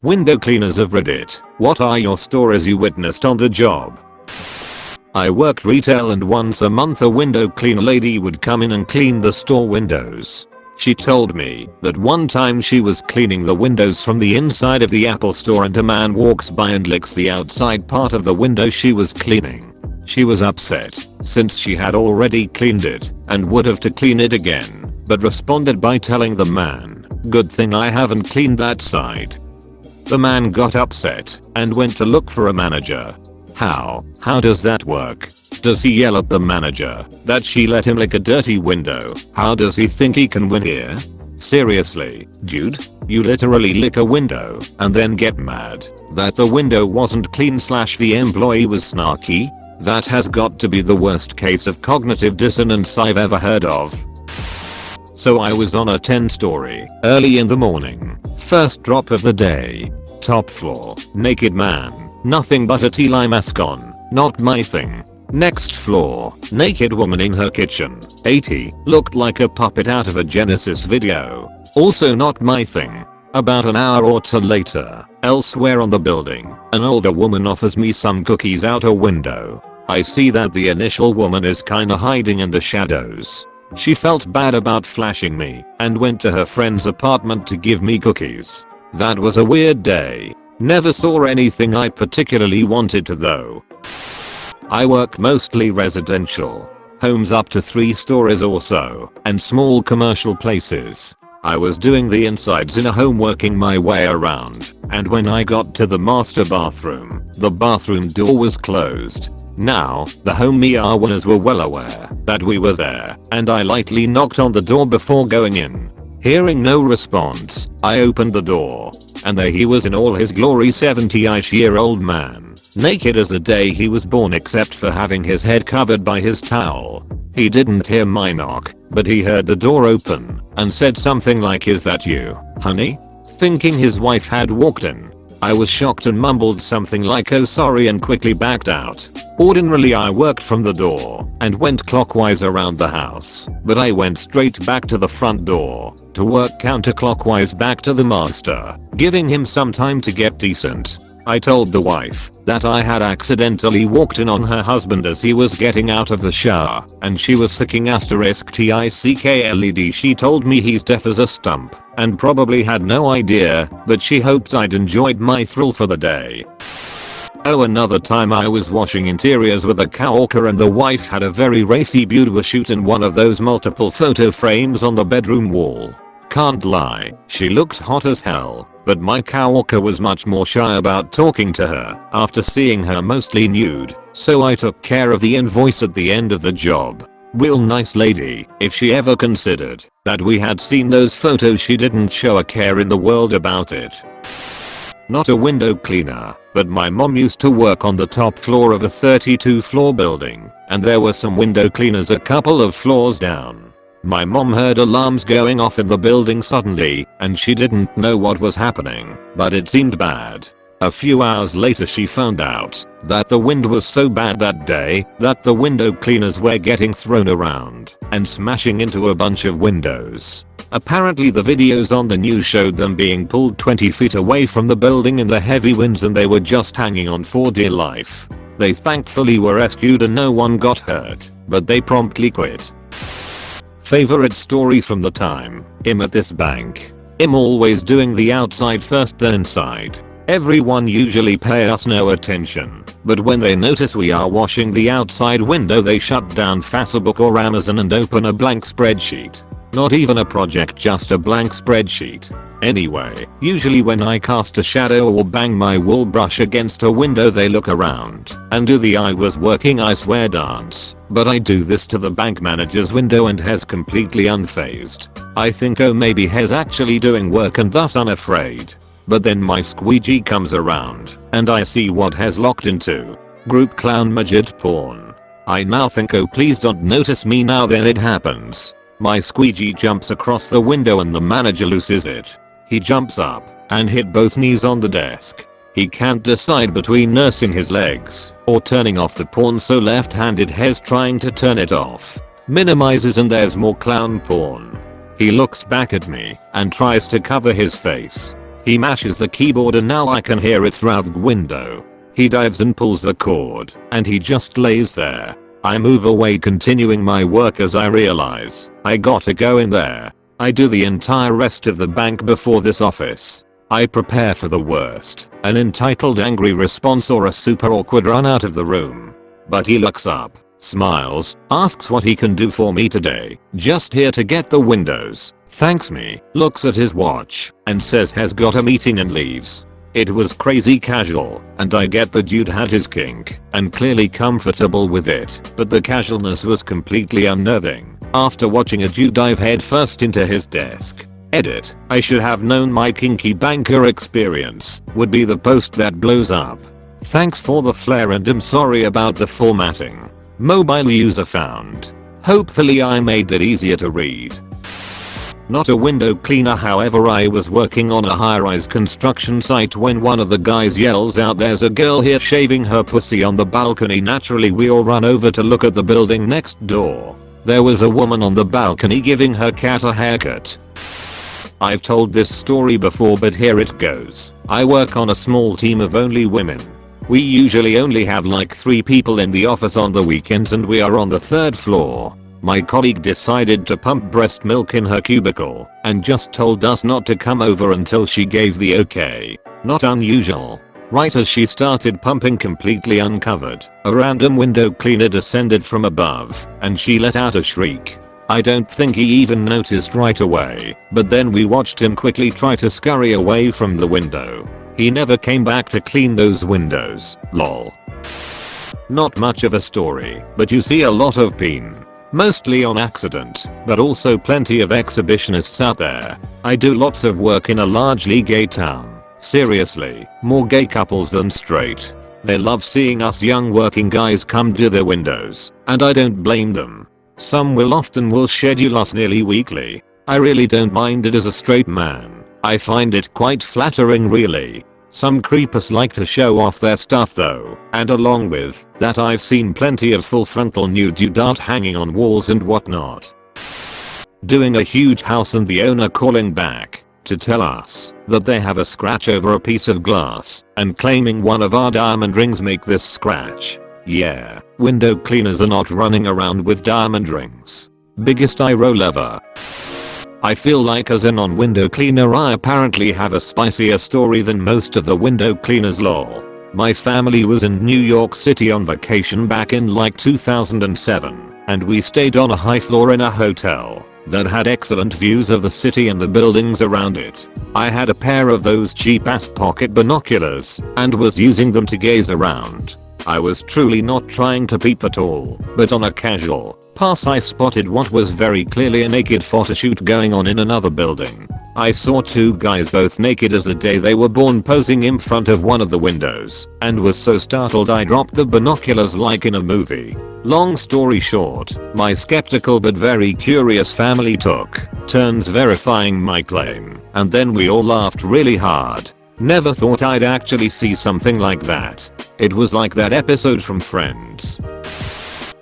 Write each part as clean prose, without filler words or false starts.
Window cleaners of Reddit, what are your stories you witnessed on the job? I worked retail and once a month a window cleaner lady would come in and clean the store windows. She told me that one time she was cleaning the windows from the inside of the Apple store and a man walks by and licks the outside part of the window she was cleaning. She was upset since she had already cleaned it and would have to clean it again, but responded by telling the man, "Good thing I haven't cleaned that side." The man got upset and went to look for a manager. How does that work? Does he yell at the manager that she let him lick a dirty window? How does he think he can win here? Seriously, dude, you literally lick a window and then get mad that the window wasn't clean / the employee was snarky? That has got to be the worst case of cognitive dissonance I've ever heard of. So I was on a 10-story, early in the morning, first drop of the day. Top floor, naked man, nothing but a T-line mask on, not my thing. Next floor, naked woman in her kitchen, 80, looked like a puppet out of a Genesis video. Also not my thing. About an hour or two later, elsewhere on the building, an older woman offers me some cookies out a window. I see that the initial woman is kinda hiding in the shadows. She felt bad about flashing me and went to her friend's apartment to give me cookies. That was a weird day. Never saw anything I particularly wanted to though. I work mostly residential. Homes up to 3 stories or so, and small commercial places. I was doing the insides in a home working my way around, and when I got to the master bathroom, the bathroom door was closed. Now, the homeowners were well aware that we were there, and I lightly knocked on the door before going in. Hearing no response, I opened the door, and there he was in all his glory, 70-ish-year-old man, naked as the day he was born except for having his head covered by his towel. He didn't hear my knock, but he heard the door open and said something like, "Is that you, honey?" Thinking his wife had walked in. I was shocked and mumbled something like, "Oh sorry," and quickly backed out. Ordinarily I worked from the door and went clockwise around the house, but I went straight back to the front door to work counterclockwise back to the master, giving him some time to get decent. I told the wife that I had accidentally walked in on her husband as he was getting out of the shower, and she was fucking *TICKLED. She told me he's deaf as a stump and probably had no idea, but she hoped I'd enjoyed my thrill for the day. Oh, another time I was washing interiors with a coworker and the wife had a very racy boudoir shoot in one of those multiple photo frames on the bedroom wall. Can't lie, she looked hot as hell, but my coworker was much more shy about talking to her after seeing her mostly nude, so I took care of the invoice at the end of the job. Real nice lady. If she ever considered that we had seen those photos, she didn't show a care in the world about it. Not a window cleaner, but my mom used to work on the top floor of a 32-floor building, and there were some window cleaners a couple of floors down. My mom heard alarms going off in the building suddenly, and she didn't know what was happening, but it seemed bad. A few hours later she found out that the wind was so bad that day that the window cleaners were getting thrown around and smashing into a bunch of windows. Apparently the videos on the news showed them being pulled 20 feet away from the building in the heavy winds and they were just hanging on for dear life. They thankfully were rescued and no one got hurt, but they promptly quit. Favorite story from the time I'm at this bank. I'm always doing the outside first then inside. Everyone usually pay us no attention, but when they notice we are washing the outside window they shut down Facebook or Amazon and open a blank spreadsheet. Not even a project, just a blank spreadsheet. Anyway, usually when I cast a shadow or bang my wool brush against a window they look around and do the "I was working I swear" dance, but I do this to the bank manager's window and Hez completely unfazed. I think, oh maybe Hez actually doing work and thus unafraid. But then my squeegee comes around and I see what Hez locked into. Group clown midget porn. I now think, oh please don't notice me now. Then it happens. My squeegee jumps across the window and the manager loses it. He jumps up and hit both knees on the desk. He can't decide between nursing his legs or turning off the porn, so left-handed Hez trying to turn it off. Minimizes and there's more clown porn. He looks back at me and tries to cover his face. He mashes the keyboard and now I can hear it through the window. He dives and pulls the cord, and he just lays there. I move away, continuing my work as I realize I gotta go in there. I do the entire rest of the bank before this office. I prepare for the worst, an entitled angry response or a super awkward run out of the room. But he looks up, smiles, asks what he can do for me today, just here to get the windows, thanks me, looks at his watch, and says has got a meeting and leaves. It was crazy casual, and I get the dude had his kink, and clearly comfortable with it, but the casualness was completely unnerving, after watching a dude dive headfirst into his desk. Edit, I should have known my kinky banker experience would be the post that blows up. Thanks for the flair and I'm sorry about the formatting. Mobile user found. Hopefully I made it easier to read. Not a window cleaner, however I was working on a high-rise construction site when one of the guys yells out, "There's a girl here shaving her pussy on the balcony." Naturally we all run over to look at the building next door. There was a woman on the balcony giving her cat a haircut. I've told this story before but here it goes. I work on a small team of only women. We usually only have like 3 people in the office on the weekends and we are on the 3rd floor. My colleague decided to pump breast milk in her cubicle and just told us not to come over until she gave the okay. Not unusual. Right as she started pumping completely uncovered, a random window cleaner descended from above and she let out a shriek. I don't think he even noticed right away, but then we watched him quickly try to scurry away from the window. He never came back to clean those windows, lol. Not much of a story, but you see a lot of peen. Mostly on accident, but also plenty of exhibitionists out there. I do lots of work in a largely gay town. Seriously, more gay couples than straight. They love seeing us young working guys come to their windows, and I don't blame them. Some will schedule us nearly weekly. I really don't mind it as a straight man. I find it quite flattering really. Some creepers like to show off their stuff though, and along with that I've seen plenty of full frontal nude art hanging on walls and whatnot. Doing a huge house and the owner calling back to tell us that they have a scratch over a piece of glass and claiming one of our diamond rings make this scratch. Yeah, window cleaners are not running around with diamond rings. Biggest eye roll ever. I feel like as a non-window cleaner I apparently have a spicier story than most of the window cleaners lol. My family was in New York City on vacation back in like 2007 and we stayed on a high floor in a hotel that had excellent views of the city and the buildings around it. I had a pair of those cheap ass pocket binoculars and was using them to gaze around. I was truly not trying to peep at all, but on a casual pass I spotted what was very clearly a naked photo shoot going on in another building. I saw 2 guys both naked as the day they were born posing in front of one of the windows and was so startled I dropped the binoculars like in a movie. Long story short, my skeptical but very curious family took turns verifying my claim and then we all laughed really hard. Never thought I'd actually see something like that. It was like that episode from Friends.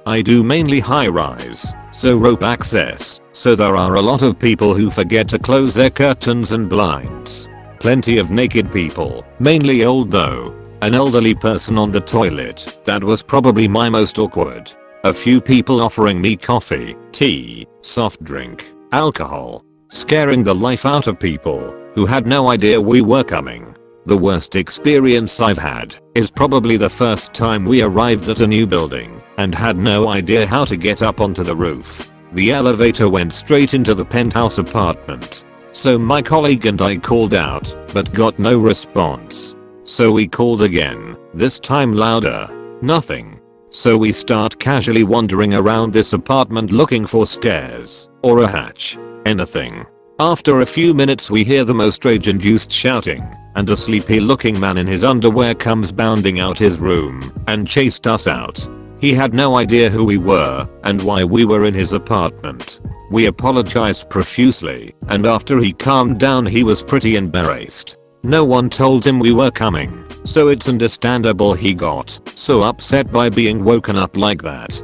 I do mainly high rise, so rope access, so there are a lot of people who forget to close their curtains and blinds. Plenty of naked people, mainly old though. An elderly person on the toilet, that was probably my most awkward. A few people offering me coffee, tea, soft drink, alcohol, scaring the life out of people who had no idea we were coming. The worst experience I've had is probably the first time we arrived at a new building and had no idea how to get up onto the roof. The elevator went straight into the penthouse apartment. So my colleague and I called out, but got no response. So we called again, this time louder. Nothing. So we start casually wandering around this apartment looking for stairs or a hatch. Anything. After a few minutes we hear the most rage-induced shouting, and a sleepy looking man in his underwear comes bounding out his room and chased us out. He had no idea who we were and why we were in his apartment. We apologized profusely, and after he calmed down he was pretty embarrassed. No one told him we were coming, so it's understandable he got so upset by being woken up like that.